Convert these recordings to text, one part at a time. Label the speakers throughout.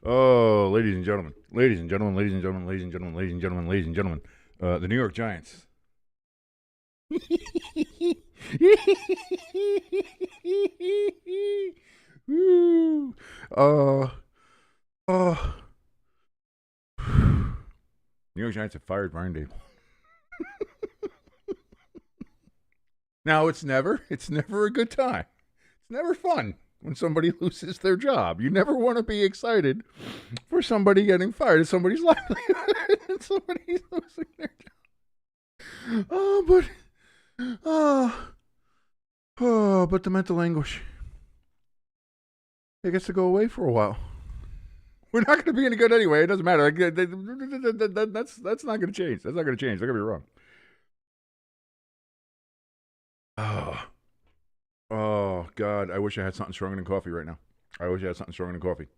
Speaker 1: Oh, ladies and gentlemen, ladies and gentlemen, ladies and gentlemen, ladies and gentlemen, ladies and gentlemen, ladies and gentlemen, the New York Giants. Woo. Uh, New York Giants have fired Brian Daboll. Now it's never a good time. It's never fun when somebody loses their job. You never want to be excited for somebody getting fired. It's somebody's livelihood and somebody's losing their job. But the mental anguish. It gets to go away for a while. We're not going to be any good anyway. It doesn't matter. That's not going to change. That's not going to change. Don't get me wrong. Oh, God. I wish I had something stronger than coffee right now. I wish I had something stronger than coffee.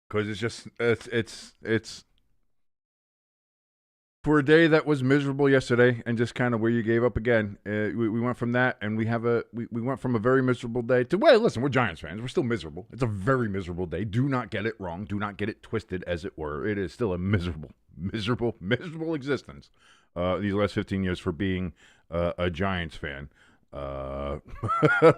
Speaker 1: Because it's just, it's for a day that was miserable yesterday and just kind of where you gave up again. We went from that and we went from a very miserable day to, well, listen, we're Giants fans. We're still miserable. It's a very miserable day. Do not get it wrong. Do not get it twisted, as it were. It is still a miserable existence these last 15 years for being a Giants fan.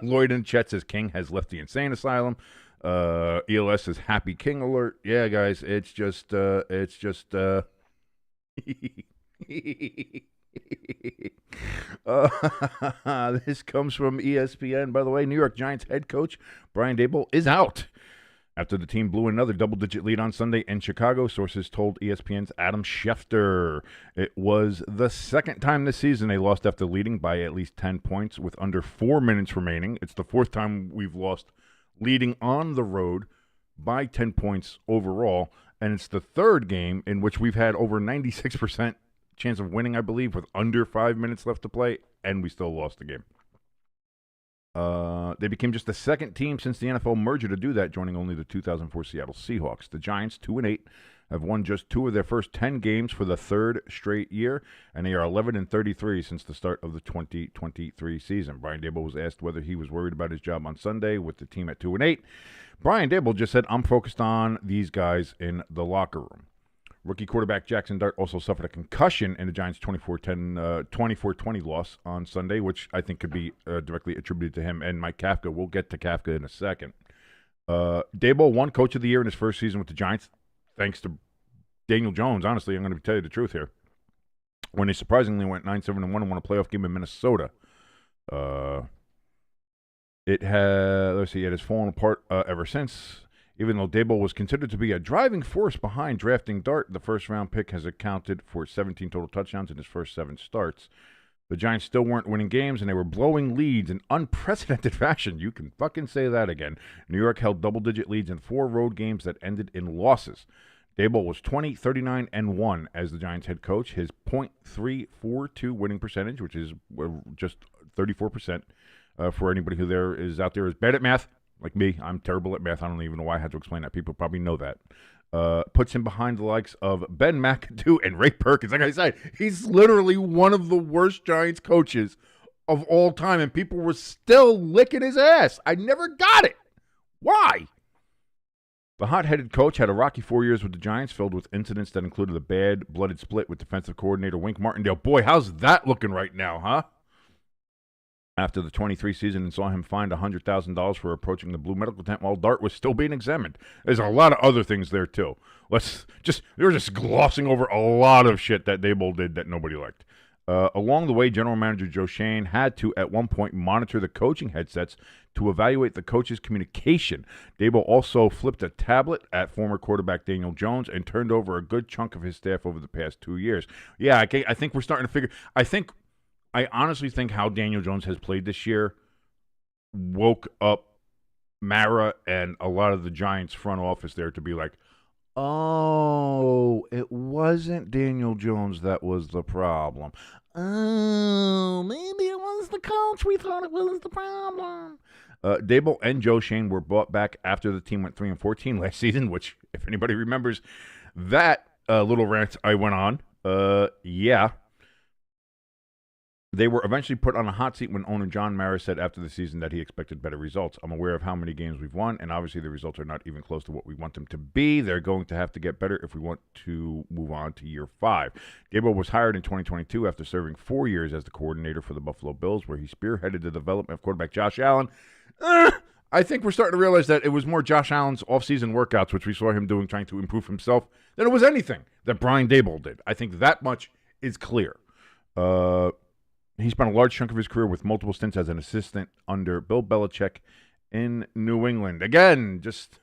Speaker 1: Lloyd and Chet says King has left the insane asylum. ELS says happy King alert. Yeah, guys, it's just this comes from ESPN. By the way, New York Giants head coach Brian Daboll is out after the team blew another double-digit lead on Sunday in Chicago. Sources told ESPN's Adam Schefter it was the second time this season they lost after leading by at least 10 points with under 4 minutes remaining. It's the fourth time we've lost leading on the road by 10 points overall, and it's the third game in which we've had over 96% chance of winning, I believe, with under 5 minutes left to play, and we still lost the game. They became just the second team since the NFL merger to do that, joining only the 2004 Seattle Seahawks. The Giants, 2-8, have won just 2 of their first 10 games for the third straight year, and they are 11-33 since the start of the 2023 season. Brian Daboll was asked whether he was worried about his job on Sunday with the team at 2-8. Brian Daboll just said, "I'm focused on these guys in the locker room." Rookie quarterback Jackson Dart also suffered a concussion in the Giants' 24-20 loss on Sunday, which I think could be directly attributed to him and Mike Kafka. We'll get to Kafka in a second. Daboll won Coach of the Year in his first season with the Giants, thanks to Daniel Jones. Honestly, I'm going to tell you the truth here. When they surprisingly went 9-7-1 and won a playoff game in Minnesota. It has fallen apart ever since. Even though Daboll was considered to be a driving force behind drafting Dart, the first-round pick has accounted for 17 total touchdowns in his first 7 starts. The Giants still weren't winning games, and they were blowing leads in unprecedented fashion. You can fucking say that again. New York held double-digit leads in 4 road games that ended in losses. Daboll was 20-39-1 as the Giants head coach. His .342 winning percentage, which is just 34%, for anybody who is out there is bad at math. Like me, I'm terrible at math. I don't even know why I had to explain that. People probably know that. Puts him behind the likes of Ben McAdoo and Ray Perkins. Like I said, he's literally one of the worst Giants coaches of all time, and people were still licking his ass. I never got it. Why? The hot-headed coach had a rocky 4 years with the Giants, filled with incidents that included a bad, blooded split with defensive coordinator Wink Martindale. Boy, how's that looking right now, huh? After the 23 season and saw him fined $100,000 for approaching the blue medical tent while Dart was still being examined. There's a lot of other things there, too. They're just glossing over a lot of shit that Daboll did that nobody liked. Along the way, General Manager Joe Schoen had to, at one point, monitor the coaching headsets to evaluate the coach's communication. Daboll also flipped a tablet at former quarterback Daniel Jones and turned over a good chunk of his staff over the past 2 years. Yeah, I think we're starting to figure... I honestly think how Daniel Jones has played this year woke up Mara and a lot of the Giants front office there to be like, oh, it wasn't Daniel Jones that was the problem. Oh, maybe it was the coach. We thought it was the problem. Daboll and Joe Schoen were brought back after the team went 3-14 last season, which, if anybody remembers that little rant I went on, yeah. They were eventually put on a hot seat when owner John Mara said after the season that he expected better results. I'm aware of how many games we've won, and obviously the results are not even close to what we want them to be. They're going to have to get better if we want to move on to year 5. Daboll was hired in 2022 after serving 4 years as the coordinator for the Buffalo Bills, where he spearheaded the development of quarterback Josh Allen. I think we're starting to realize that it was more Josh Allen's offseason workouts, which we saw him doing, trying to improve himself, than it was anything that Brian Daboll did. I think that much is clear. He spent a large chunk of his career with multiple stints as an assistant under Bill Belichick in New England. Again, just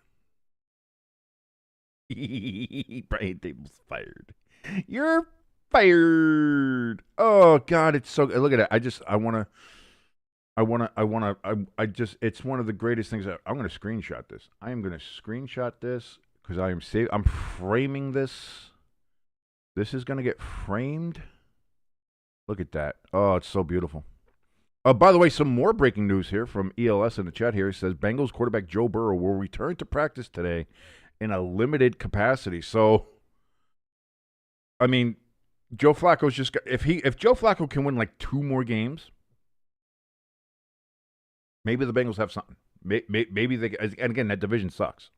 Speaker 1: Brian Daboll's fired. You're fired. Oh God, it's so. Look at it. It's one of the greatest things. I'm going to screenshot this. I am going to screenshot this because I'm framing this. This is going to get framed. Look at that. Oh, it's so beautiful. By the way, some more breaking news here from ELS in the chat here. It says Bengals quarterback Joe Burrow will return to practice today in a limited capacity. So, I mean, Joe Flacco's just if Joe Flacco can win like 2 more games, maybe the Bengals have something. Maybe they, and again, that division sucks.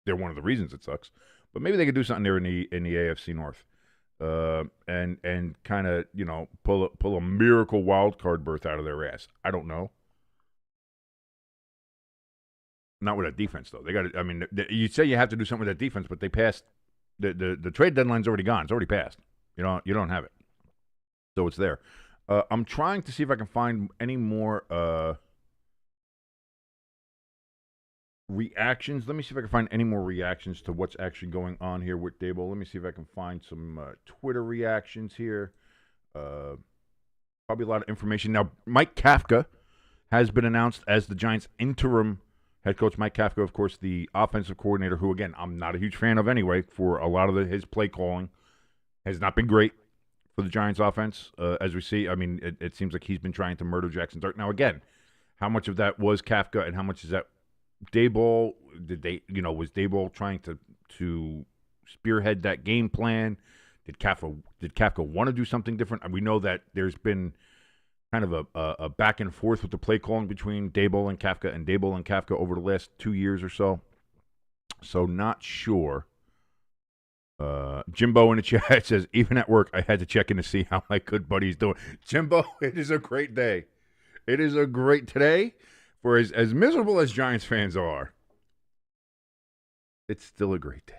Speaker 1: They're one of the reasons it sucks. But maybe they could do something there in the AFC North. And kind of, pull a miracle wild card berth out of their ass. I don't know. Not with that defense though. They got to. I mean, you say you have to do something with that defense, but they passed. The trade deadline's already gone. It's already passed. You don't have it. So it's there. I'm trying to see if I can find any more reactions. Let me see if I can find any more reactions to what's actually going on here with Daboll. Let me see if I can find some Twitter reactions here. Probably a lot of information. Now, Mike Kafka has been announced as the Giants' interim head coach. Mike Kafka, of course, the offensive coordinator, who, again, I'm not a huge fan of anyway, for a lot of his play calling. Has not been great for the Giants' offense, as we see. I mean, it seems like he's been trying to murder Jackson Dart. Now, again, how much of that was Kafka and how much is that Daboll? Was Daboll trying to spearhead that game plan? Did Kafka want to do something different? And we know that there's been kind of a back and forth with the play calling between Daboll and Kafka over the last 2 years or so. So not sure. Jimbo in the chat says, even at work, I had to check in to see how my good buddy's doing. Jimbo, it is a great day. It is a great today. For as miserable as Giants fans are, it's still a great day.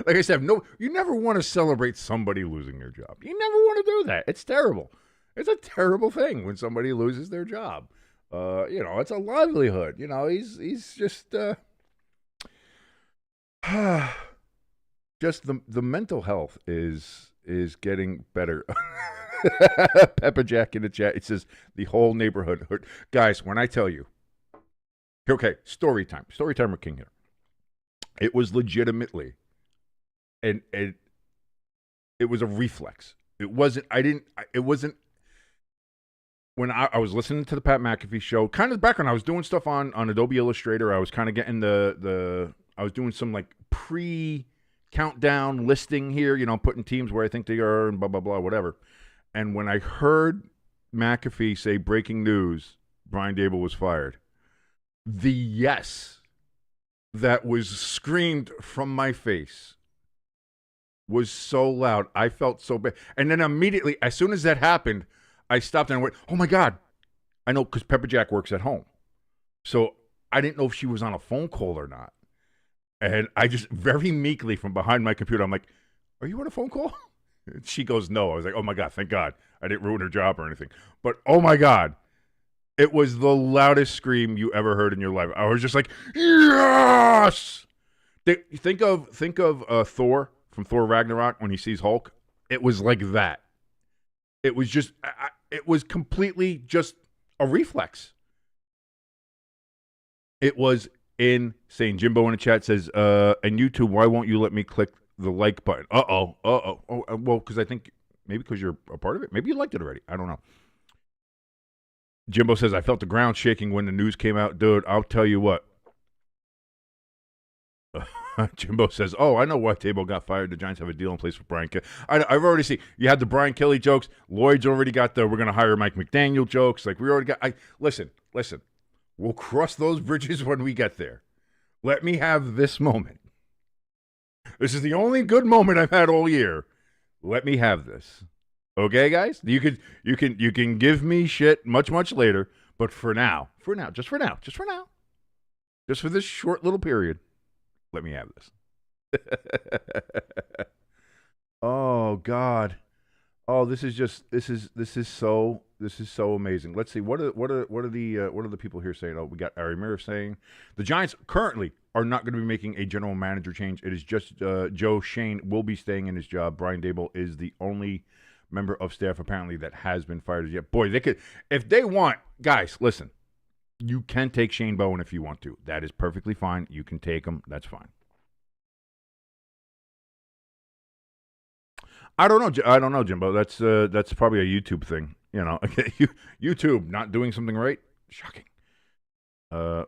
Speaker 1: Like I said, you never want to celebrate somebody losing their job. You never want to do that. It's terrible. It's a terrible thing when somebody loses their job. It's a livelihood. He's just just the mental health is getting better. Peppa Jack in the chat. It says the whole neighborhood. Guys, when I tell you, okay, story time with King here. It was legitimately, and it was a reflex. It wasn't. It wasn't. When I was listening to the Pat McAfee show, kind of the background, I was doing stuff on Adobe Illustrator. I was kind of getting I was doing some like pre-countdown listing here, putting teams where I think they are and blah, blah, blah, whatever. And when I heard McAfee say breaking news, Brian Daboll was fired, the yes that was screamed from my face was so loud. I felt so bad. And then immediately, as soon as that happened, I stopped and I went, oh my God. I know, because Pepper Jack works at home. So I didn't know if she was on a phone call or not. And I just very meekly from behind my computer, I'm like, are you on a phone call? She goes, no. I was like, oh my God, thank God. I didn't ruin her job or anything. But oh my God, it was the loudest scream you ever heard in your life. I was just like, yes! Think of Thor from Thor Ragnarok when he sees Hulk. It was like that. It was just, it was completely just a reflex. It was insane. Jimbo in the chat says, and YouTube, why won't you let me click the like button? Oh, well, because I think, maybe because you're a part of it. Maybe you liked it already. I don't know. Jimbo says, I felt the ground shaking when the news came out. Dude, I'll tell you what. Jimbo says, "Oh, I know why Daboll got fired. The Giants have a deal in place for Brian Kelly." I've already seen you had the Brian Kelly jokes. Lloyd's already got the we're going to hire Mike McDaniel jokes. Like we already got. Listen. We'll cross those bridges when we get there. Let me have this moment. This is the only good moment I've had all year. Let me have this. Okay, guys? You can give me shit much later, but just for this short little period, let me have this. Oh God. Oh, this is so amazing. Let's see what are the people here saying? Oh, we got Ari Mir saying the Giants currently are not going to be making a general manager change. It is just Joe Shane will be staying in his job. Brian Daboll is the only member of staff apparently that has been fired as yet. Boy, they could if they want. Guys, listen. You can take Shane Bowen if you want to. That is perfectly fine. You can take him. That's fine. I don't know, Jimbo. That's probably a YouTube thing. You know, YouTube not doing something right. Shocking.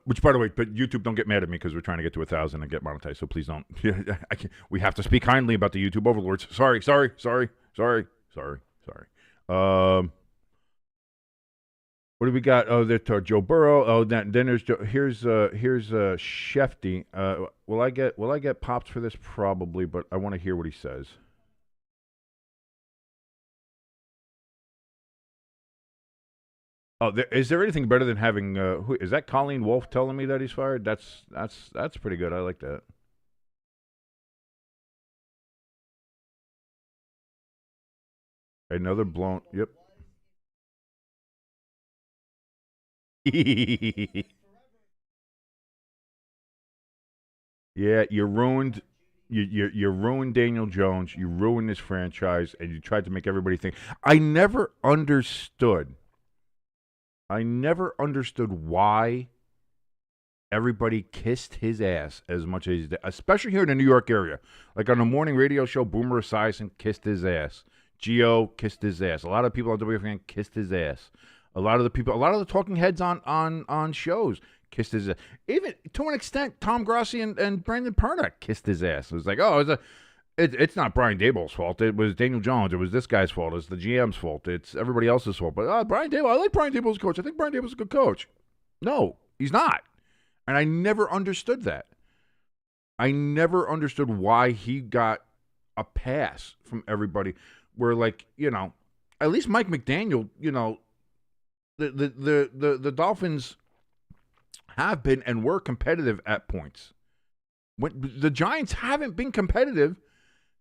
Speaker 1: Which, by the way, but YouTube don't get mad at me because we're trying to get to 1,000 and get monetized. So please don't. We have to speak kindly about the YouTube overlords. Sorry. What do we got? Oh, that's Joe Burrow. Oh, then there's here's Shefty. Will I get pops for this? Probably, but I want to hear what he says. Oh, is there anything better than having? Who is that? Colleen Wolfe telling me that he's fired. That's pretty good. I like that. Another blown. Yep. Yeah, you ruined. You ruined Daniel Jones. You ruined this franchise, and you tried to make everybody think. I never understood why everybody kissed his ass as much as he did, especially here in the New York area. Like on the morning radio show, Boomer Esiason kissed his ass. Gio kissed his ass. A lot of people on WFAN kissed his ass. A lot of the talking heads on shows kissed his ass. Even to an extent, Tom Grossi and Brandon Perna kissed his ass. It was like, oh, it's not Brian Daboll's fault. It was Daniel Jones. It was this guy's fault. It's the GM's fault. It's everybody else's fault. But Brian Daboll, I like Brian Daboll as a coach. I think Brian Daboll's a good coach. No, he's not. And I never understood that. I never understood why he got a pass from everybody. Where, like, you know, at least Mike McDaniel, you know, the Dolphins have been and were competitive at points. When the Giants haven't been competitive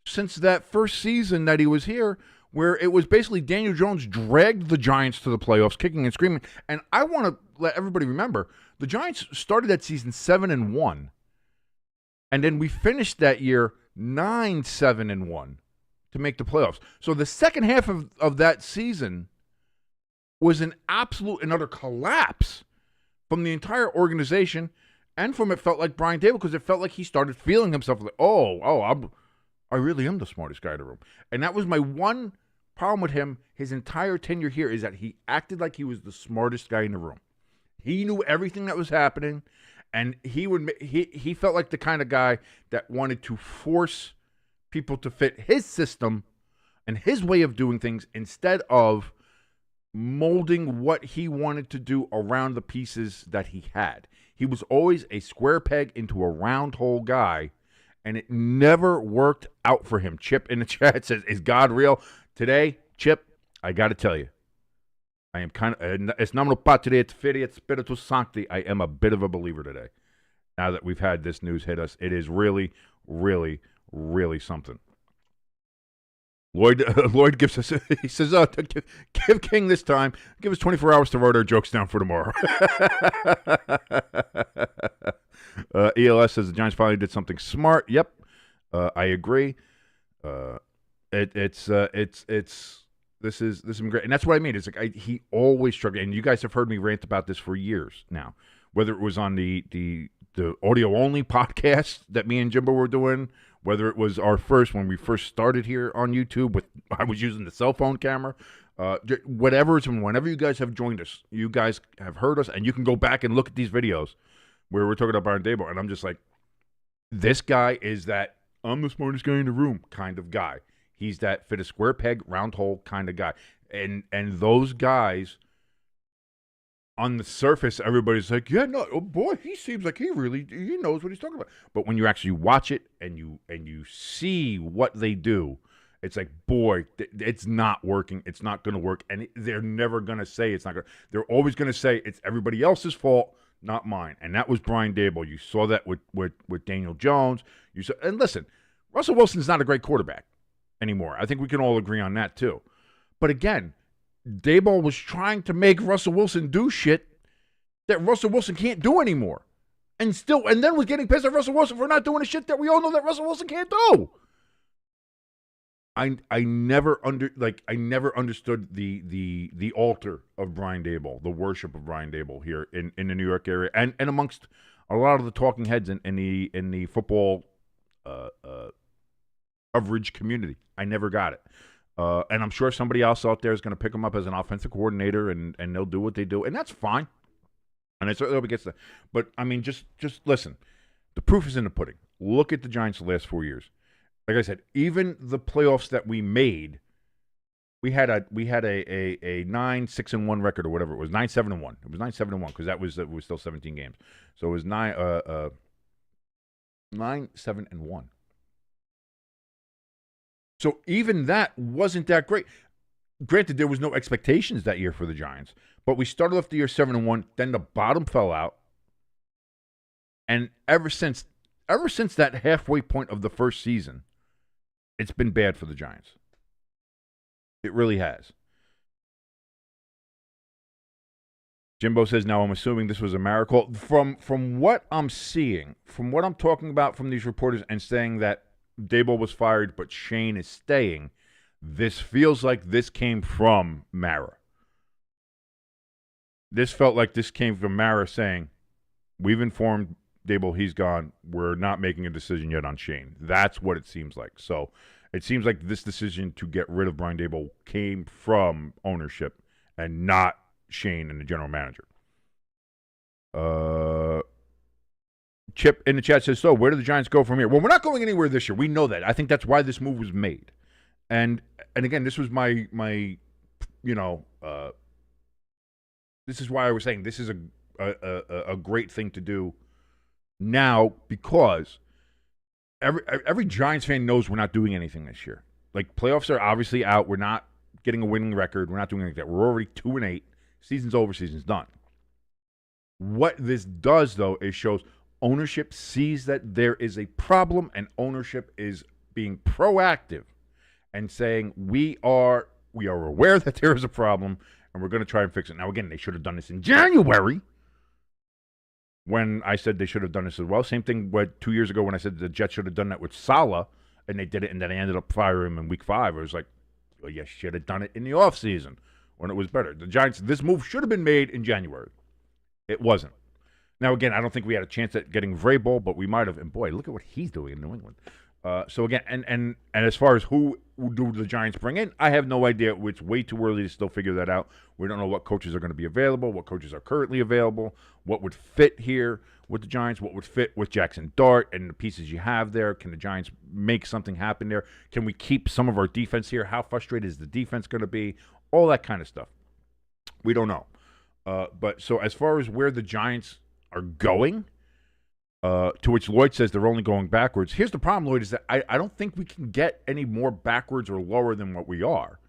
Speaker 1: since that first season that he was here, where it was basically Daniel Jones dragged the Giants to the playoffs, kicking and screaming. And I want to let everybody remember, the Giants started that season 7-1, and then we finished that year 9-7-1 to make the playoffs. So the second half of that season was an absolute and utter collapse from the entire organization and from it felt like Brian Daboll, because it felt like he started feeling himself like, I really am the smartest guy in the room. And that was my one problem with him his entire tenure here, is that he acted like he was the smartest guy in the room. He knew everything that was happening, and he felt like the kind of guy that wanted to force people to fit his system and his way of doing things instead of molding what he wanted to do around the pieces that he had. He was always a square peg into a round hole guy, and it never worked out for him. Chip in the chat says, is God real? Today, Chip, I got to tell you, I am kind of, es nomino Patri et Filii et Spiritus Sancti, I am a bit of a believer today. Now that we've had this news hit us, it is really, really, really something. Lloyd gives us, he says, give King this time. Give us 24 hours to write our jokes down for tomorrow. ELS says the Giants finally did something smart. Yep, I agree. This is great, and that's what I mean. It's like he always struggled, and you guys have heard me rant about this for years now. Whether it was on the audio only podcast that me and Jimbo were doing, whether it was when we first started here on YouTube I was using the cell phone camera, whatever. Whenever you guys have joined us, you guys have heard us, and you can go back and look at these videos where we're talking about Brian Daboll, and I'm just like, This guy is that I'm the smartest guy in the room kind of guy. He's that fit a square peg, round hole kind of guy. And those guys on the surface, everybody's like, yeah, no, oh boy, he seems like he knows what he's talking about. But when you actually watch it and you see what they do, it's like, boy, it's not working. It's not going to work. And they're never going to say it's not going to. They're always going to say it's everybody else's fault, not mine. And that was Brian Daboll. You saw that with Daniel Jones. And listen, Russell Wilson's not a great quarterback anymore. I think we can all agree on that too. But again, Daboll was trying to make Russell Wilson do shit that Russell Wilson can't do anymore. And then was getting pissed at Russell Wilson for not doing the shit that we all know that Russell Wilson can't do. I never understood the altar of Brian Daboll, the worship of Brian Daboll here in the New York area and amongst a lot of the talking heads in the football coverage community. I never got it. And I'm sure somebody else out there is going to pick him up as an offensive coordinator, and they'll do what they do, and that's fine. And it's hope it gets there. But I mean, just listen. The proof is in the pudding. Look at the Giants the last 4 years. Like I said, even the playoffs that we made, we had a 9-6-1 record or whatever it was, 9-7-1. It was 9-7-1 because that was still 17 games. So it was 9-7-1. So even that wasn't that great. Granted, there was no expectations that year for the Giants, but we started off the year 7-1. Then the bottom fell out, and ever since that halfway point of the first season, it's been bad for the Giants. It really has. Jimbo says, now I'm assuming this was a miracle. From what I'm seeing, from what I'm talking about from these reporters and saying that Daboll was fired, but Shane is staying, this feels like this came from Mara. This felt like this came from Mara saying, we've informed Daboll he's gone. We're not making a decision yet on Shane. That's what it seems like. So it seems like this decision to get rid of Brian Daboll came from ownership and not Shane and the general manager. Chip in the chat says, so where do the Giants go from here? Well, we're not going anywhere this year. We know that. I think that's why this move was made. And again, this was my this is why I was saying this is a great thing to do now, because every Giants fan knows we're not doing anything this year. Like, playoffs are obviously out. We're not getting a winning record. We're not doing anything like that. We're already 2-8. Season's over. Season's done. What this does, though, is shows ownership sees that there is a problem, and ownership is being proactive and saying we are aware that there is a problem, and we're going to try and fix it. Now, again, they should have done this in January when I said they should have done this as well. Same thing 2 years ago when I said the Jets should have done that with Saleh, and they did it, and then they ended up firing him in week 5. It was like, well, you should have done it in the offseason when it was better. The Giants, this move should have been made in January. It wasn't. Now, again, I don't think we had a chance at getting Vrabel, but we might have. And, boy, look at what he's doing in New England. So, again, and as far as who do the Giants bring in, I have no idea. It's way too early to still figure that out. We don't know what coaches are going to be available, what coaches are currently available, what would fit here with the Giants, what would fit with Jackson Dart and the pieces you have there. Can the Giants make something happen there? Can we keep some of our defense here? How frustrated is the defense going to be? All that kind of stuff. We don't know. But so as far as where the Giants are going, to which Lloyd says they're only going backwards. Here's the problem, Lloyd, is that I don't think we can get any more backwards or lower than what we are.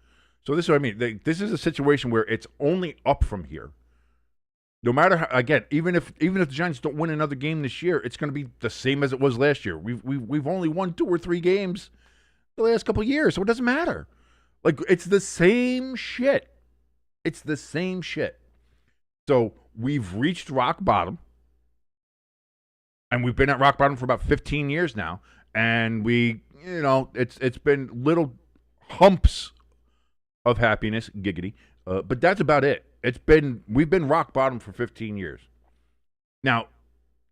Speaker 1: So this is what I mean. This is a situation where it's only up from here. No matter how, again, even if the Giants don't win another game this year, it's going to be the same as it was last year. We've only won 2 or 3 games the last couple of years, so it doesn't matter. Like, it's the same shit. It's the same shit. So we've reached rock bottom. And we've been at rock bottom for about 15 years now. And it's been little humps of happiness, giggity. But that's about it. We've been rock bottom for 15 years. Now,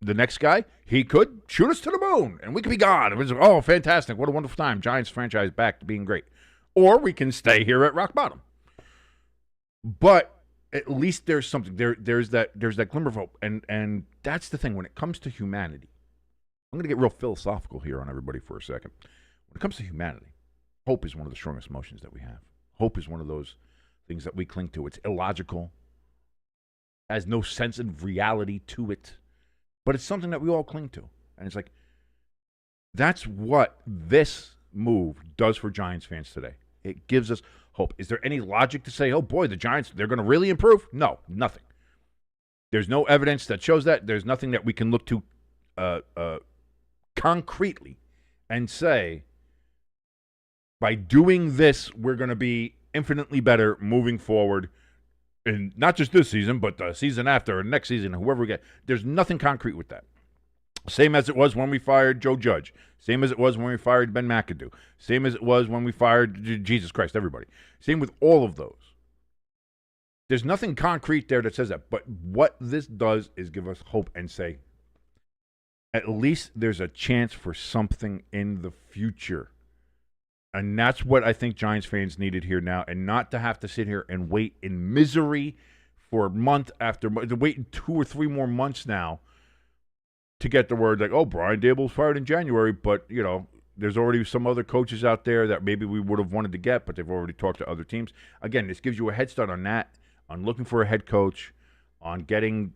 Speaker 1: the next guy, he could shoot us to the moon and we could be gone. It was, oh, fantastic. What a wonderful time. Giants franchise back to being great. Or we can stay here at rock bottom. But at least there's something. There's that glimmer of hope. And that's the thing when it comes to humanity. I'm going to get real philosophical here on everybody for a second. When it comes to humanity, hope is one of the strongest emotions that we have. Hope is one of those things that we cling to. It's illogical, has no sense of reality to it, but it's something that we all cling to. And it's like, that's what this move does for Giants fans today. It gives us hope. Is there any logic to say, oh boy, the Giants, they're going to really improve? No, nothing. There's no evidence that shows that. There's nothing that we can look to concretely and say, by doing this, we're going to be infinitely better moving forward. And not just this season, but the season after, or next season, whoever we get. There's nothing concrete with that. Same as it was when we fired Joe Judge. Same as it was when we fired Ben McAdoo. Same as it was when we fired Jesus Christ, everybody. Same with all of those. There's nothing concrete there that says that. But what this does is give us hope and say, at least there's a chance for something in the future. And that's what I think Giants fans needed here now, and not to have to sit here and wait in misery for month after month, to wait 2 or 3 more months now to get the word like, oh, Brian Daboll's fired in January, but, you know, there's already some other coaches out there that maybe we would have wanted to get, but they've already talked to other teams. Again, this gives you a head start on that, on looking for a head coach, on getting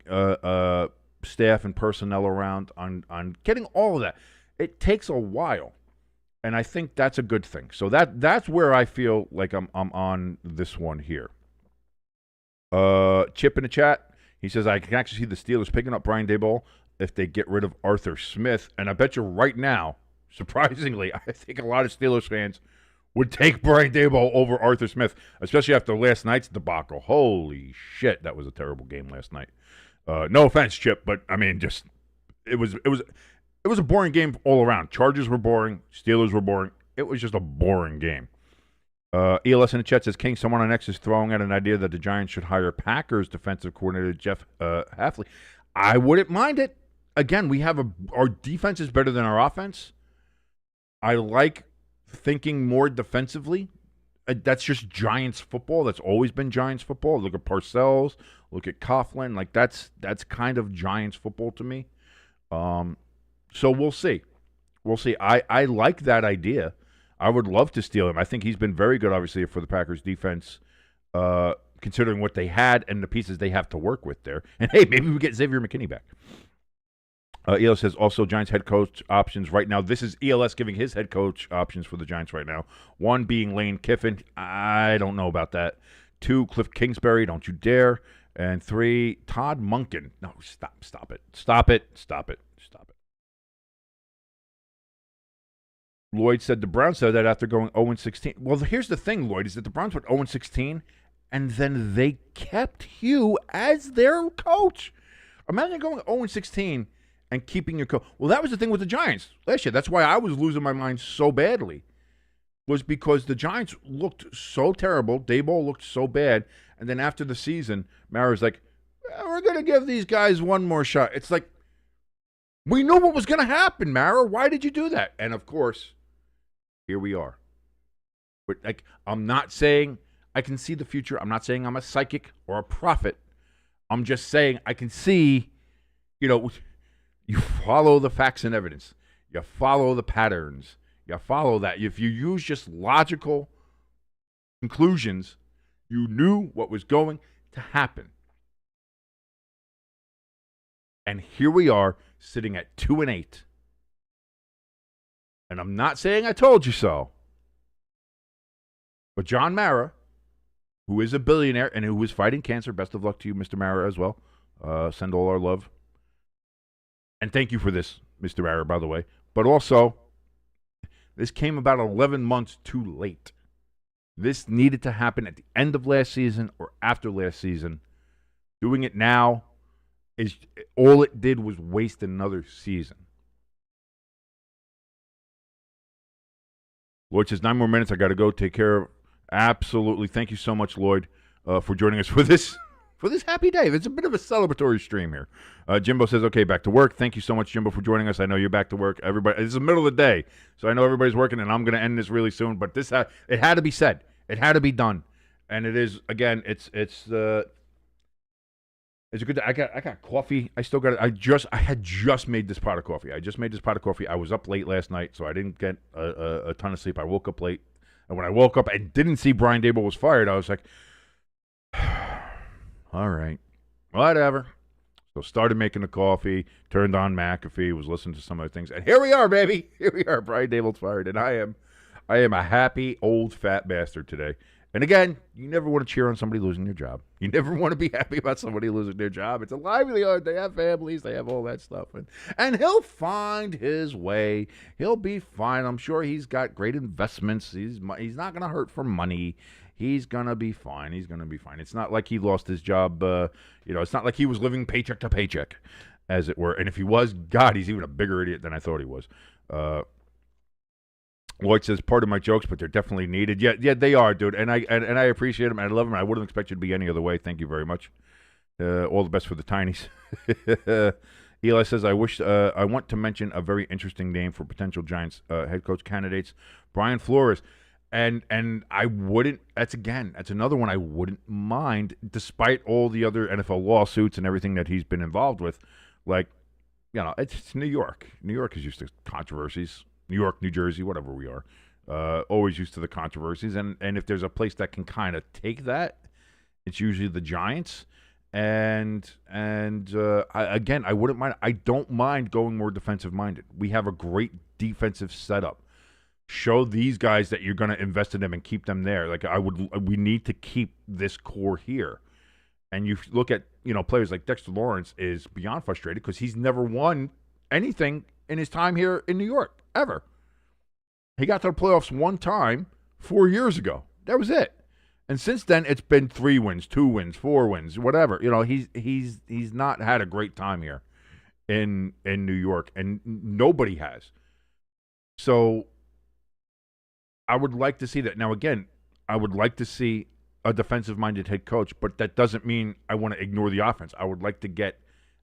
Speaker 1: staff and personnel around, on getting all of that. It takes a while. And I think that's a good thing. So that's where I feel like I'm on this one here. Chip in the chat, he says, I can actually see the Steelers picking up Brian Daboll if they get rid of Arthur Smith. And I bet you right now, surprisingly, I think a lot of Steelers fans would take Brian Daboll over Arthur Smith, especially after last night's debacle. Holy shit, that was a terrible game last night. No offense, Chip, but I mean, just it was a boring game all around. Chargers were boring. Steelers were boring. It was just a boring game. ELS in the chat says, King, someone on X is throwing out an idea that the Giants should hire Packers defensive coordinator Jeff Hafley. I wouldn't mind it. Again, we have our defense is better than our offense. I like thinking more defensively. That's just Giants football. That's always been Giants football. Look at Parcells. Look at Coughlin. Like that's kind of Giants football to me. So we'll see. We'll see. I like that idea. I would love to steal him. I think he's been very good, obviously, for the Packers defense, considering what they had and the pieces they have to work with there. And, hey, maybe we get Xavier McKinney back. ELS says also Giants head coach options right now. This is ELS giving his head coach options for the Giants right now. 1 being Lane Kiffin. I don't know about that. 2, Cliff Kingsbury. Don't you dare. And 3, Todd Monken. No, stop it. Lloyd said the Browns said that after going 0-16. Well, here's the thing, Lloyd, is that the Browns went 0-16, and then they kept Hugh as their coach. Imagine going 0-16 and keeping your coach. Well, that was the thing with the Giants last year. That's why I was losing my mind so badly, was because the Giants looked so terrible. Daboll looked so bad. And then after the season, Mara's like, we're going to give these guys one more shot. It's like, we knew what was going to happen, Mara. Why did you do that? And, of course, here we are. But like, I'm not saying I can see the future. I'm not saying I'm a psychic or a prophet. I'm just saying I can see, you follow the facts and evidence. You follow the patterns. You follow that. If you use just logical conclusions, you knew what was going to happen. And here we are sitting at 2-8. And I'm not saying I told you so. But John Mara, who is a billionaire and who is fighting cancer, best of luck to you, Mr. Mara, as well. Send all our love. And thank you for this, Mr. Mara, by the way. But also, this came about 11 months too late. This needed to happen at the end of last season or after last season. Doing it now is all it did was waste another season. Lloyd says, 9 more minutes. I got to go take care of. Absolutely. Thank you so much, Lloyd, for joining us for this happy day. It's a bit of a celebratory stream here. Jimbo says, okay, back to work. Thank you so much, Jimbo, for joining us. I know you're back to work. Everybody, it's the middle of the day, so I know everybody's working, and I'm going to end this really soon. But it had to be said. It had to be done. And it is, again, it's It's a good. I got coffee. I still got it. I had just made this pot of coffee. I was up late last night, so I didn't get a ton of sleep. I woke up late, and when I woke up and didn't see Brian Daboll was fired, I was like, all right, whatever. So started making the coffee, turned on McAfee, was listening to some other things, and here we are, baby. Here we are. Brian Daboll's fired, and I am a happy old fat bastard today. And again, you never want to cheer on somebody losing their job. You never want to be happy about somebody losing their job. It's a livelihood. They have families. They have all that stuff. And he'll find his way. He'll be fine. I'm sure he's got great investments. He's not going to hurt for money. He's going to be fine. He's going to be fine. It's not like he lost his job. It's not like he was living paycheck to paycheck, as it were. And if he was, God, he's even a bigger idiot than I thought he was. Lloyd says, part of my jokes, but they're definitely needed. Yeah, they are, dude. And I appreciate them. And I love them. I wouldn't expect you to be any other way. Thank you very much. All the best for the Tinies. Eli says, I want to mention a very interesting name for potential Giants head coach candidates, Brian Flores. And I wouldn't, that's another one I wouldn't mind, despite all the other NFL lawsuits and everything that he's been involved with. Like, it's New York. New York is used to controversies. New York, New Jersey, whatever we are, always used to the controversies. And if there's a place that can kind of take that, it's usually the Giants. I wouldn't mind. I don't mind going more defensive-minded. We have a great defensive setup. Show these guys that you're going to invest in them and keep them there. We need to keep this core here. And you look at, players like Dexter Lawrence is beyond frustrated because he's never won anything in his time here in New York. Ever. He got to the playoffs one time 4 years ago. That was it. And since then, it's been 3 wins, 2 wins, 4 wins, whatever. He's not had a great time here in New York, and nobody has. So I would like to see that. Now, again, I would like to see a defensive-minded head coach, but that doesn't mean I want to ignore the offense. I would like to get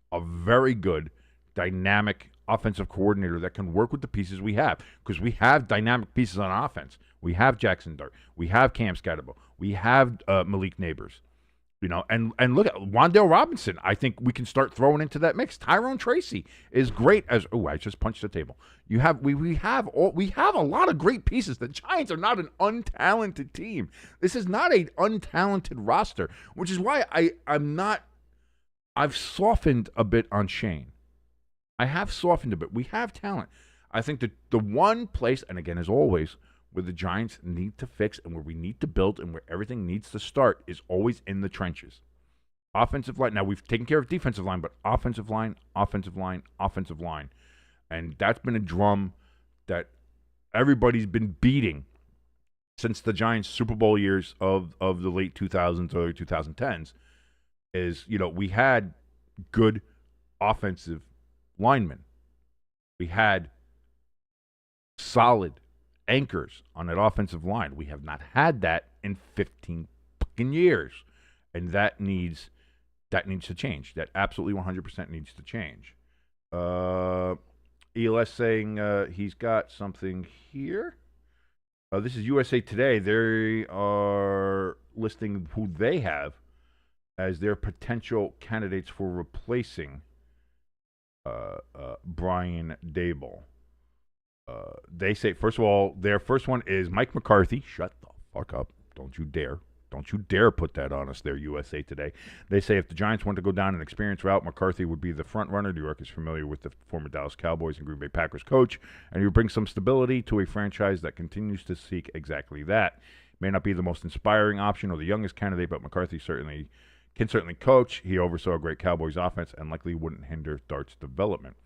Speaker 1: a very good, dynamic offensive coordinator that can work with the pieces we have, because we have dynamic pieces on offense. We have Jackson Dart. We have Cam Scatterbo. We have Malik Neighbors. And look at Wan'Dale Robinson. I think we can start throwing into that mix. Tyrone Tracy is great as. Oh, I just punched the table. We have a lot of great pieces. The Giants are not an untalented team. This is not an untalented roster, which is why I've softened a bit on Shane. I have softened a bit. We have talent. I think that the one place, and again, as always, where the Giants need to fix and where we need to build and where everything needs to start is always in the trenches. Offensive line. Now, we've taken care of defensive line, but offensive line. And that's been a drum that everybody's been beating since the Giants' Super Bowl years of the late 2000s, early 2010s, is, we had good offensive linemen. We had solid anchors on that offensive line. We have not had that in 15 fucking years. And that needs to change. That absolutely 100% needs to change. ELS saying he's got something here. This is USA Today. They are listing who they have as their potential candidates for replacing Brian Daboll. They say, first of all, their first one is Mike McCarthy. Shut the fuck up. Don't you dare. Don't you dare put that on us there, USA Today. They say if the Giants want to go down an experienced route, McCarthy would be the front runner. New York is familiar with the former Dallas Cowboys and Green Bay Packers coach, and he would bring some stability to a franchise that continues to seek exactly that. May not be the most inspiring option or the youngest candidate, but McCarthy can certainly coach. He oversaw a great Cowboys offense and likely wouldn't hinder Dart's development.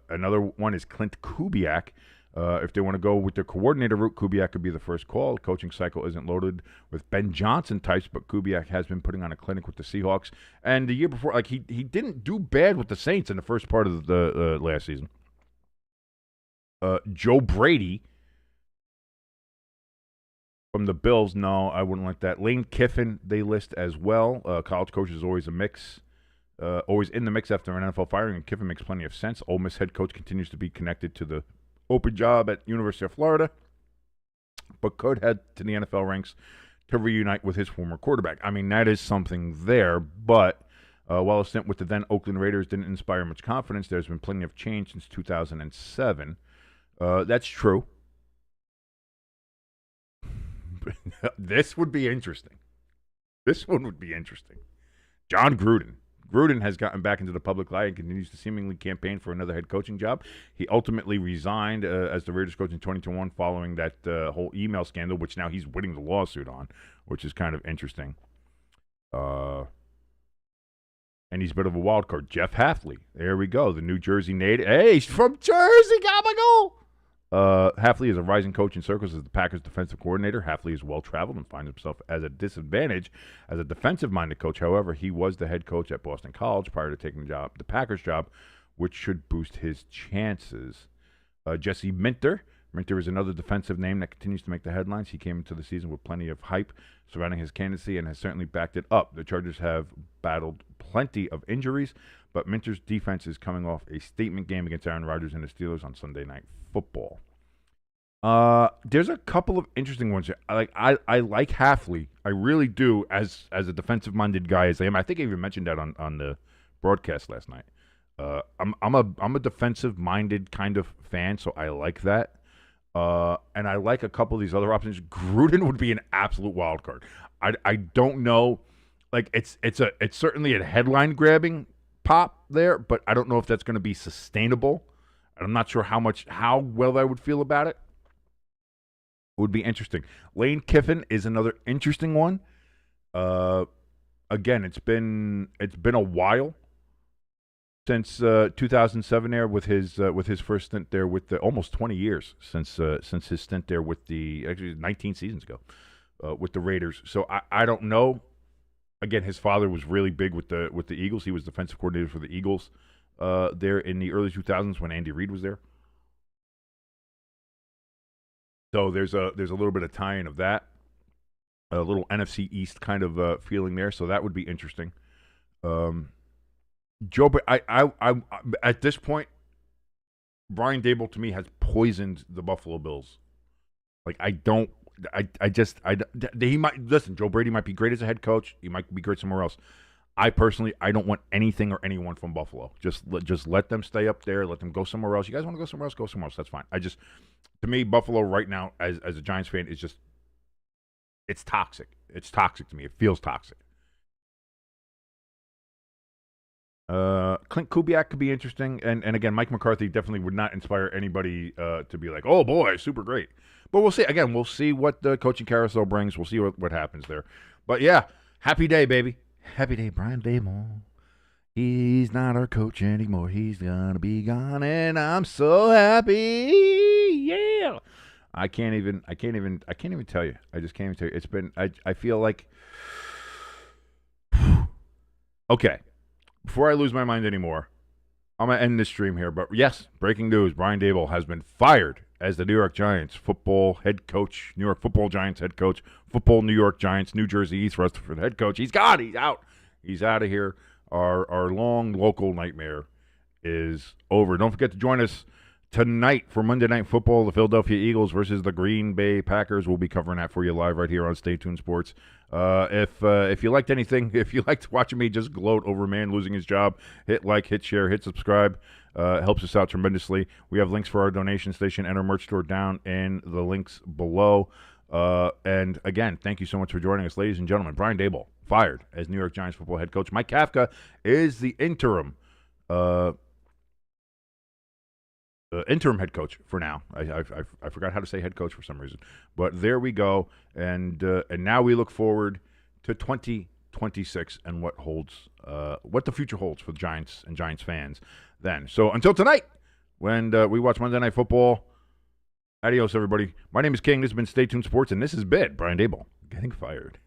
Speaker 1: Another one is Clint Kubiak. If they want to go with the coordinator route, Kubiak could be the first call. The coaching cycle isn't loaded with Ben Johnson types, but Kubiak has been putting on a clinic with the Seahawks. And the year before, he didn't do bad with the Saints in the first part of the last season. Joe Brady from the Bills, no, I wouldn't like that. Lane Kiffin, they list as well. College coach is always a mix. Always in the mix after an NFL firing, and Kiffin makes plenty of sense. Ole Miss head coach continues to be connected to the open job at University of Florida, but could head to the NFL ranks to reunite with his former quarterback. I mean, that is something there, but While a stint with the then Oakland Raiders didn't inspire much confidence, there's been plenty of change since 2007. That's true. This would be interesting. This one would be interesting. John Gruden. Gruden has gotten back into the public light and continues to seemingly campaign for another head coaching job. He ultimately resigned as the Raiders coach in 2021 following that whole email scandal, which now he's winning the lawsuit on, which is kind of interesting. And he's a bit of a wild card. Jeff Hafley. There we go. The New Jersey native. Hey, he's from Jersey. Gabagool. Hafley is a rising coach in circles as the Packers defensive coordinator. Hafley is well-traveled and finds himself at a disadvantage as a defensive-minded coach. However, he was the head coach at Boston College prior to taking the Packers job, which should boost his chances. Jesse Minter. Minter is another defensive name that continues to make the headlines. He came into the season with plenty of hype surrounding his candidacy and has certainly backed it up. The Chargers have battled plenty of injuries, but Minter's defense is coming off a statement game against Aaron Rodgers and the Steelers on Sunday Night Football. There's a couple of interesting ones here. I like Hafley. I really do, as a defensive-minded guy as I am. I think I even mentioned that on the broadcast last night. I'm a defensive-minded kind of fan, so I like that. And I like a couple of these other options. Gruden would be an absolute wild card. I don't know. Like it's certainly a headline grabbing pop there, but I don't know if that's going to be sustainable. I'm not sure how well I would feel about it. It would be interesting. Lane Kiffin is another interesting one. Again, it's been a while since 2007 there with his first stint there with the almost 20 years since his stint there with the actually 19 seasons ago with the Raiders. So I don't know. Again, his father was really big with the Eagles. He was defensive coordinator for the Eagles there in the early 2000s when Andy Reid was there. So there's a little bit of tie-in of that, a little NFC East kind of feeling there. So that would be interesting. Joe, but I at this point, Brian Daboll to me has poisoned the Buffalo Bills. Like he might listen. Joe Brady might be great as a head coach. He might be great somewhere else. I personally, I don't want anything or anyone from Buffalo. Just let them stay up there. Let them go somewhere else. You guys want to go somewhere else? Go somewhere else. That's fine. To me, Buffalo right now, as a Giants fan, is just, it's toxic. It's toxic to me. It feels toxic. Clint Kubiak could be interesting, and again, Mike McCarthy definitely would not inspire anybody to be like, oh boy, super great. But we'll see. Again, we'll see what the coaching carousel brings. We'll see what happens there. But yeah, happy day, baby. Happy day, Brian Daboll. He's not our coach anymore. He's gonna be gone, and I'm so happy. Yeah. I can't even tell you. I just can't even tell you. It's been. I feel like. Okay. Before I lose my mind anymore, I'm going to end this stream here. But yes, breaking news, Brian Daboll has been fired as the New York Giants football head coach, New York football Giants head coach, football New York Giants, New Jersey East Rutherford head coach. He's gone. He's out. He's out of here. Our long local nightmare is over. Don't forget to join us tonight for Monday Night Football. The Philadelphia Eagles versus the Green Bay Packers. We'll be covering that for you live right here on Stay Tuned Sports. If you liked anything, if you liked watching me just gloat over a man losing his job, hit like, hit share, hit subscribe. Helps us out tremendously. We have links for our donation station and our merch store down in the links below. And again, thank you so much for joining us, ladies and gentlemen. Brian Daboll fired as New York Giants football head coach. Mike Kafka is the interim head coach for now. I forgot how to say head coach for some reason, but there we go. And now we look forward to 2026 and what the future holds for the Giants and Giants fans then. So until tonight, when we watch Monday Night Football, adios, everybody. My name is King. This has been Stay Tuned Sports, and this has been Brian Daboll getting fired.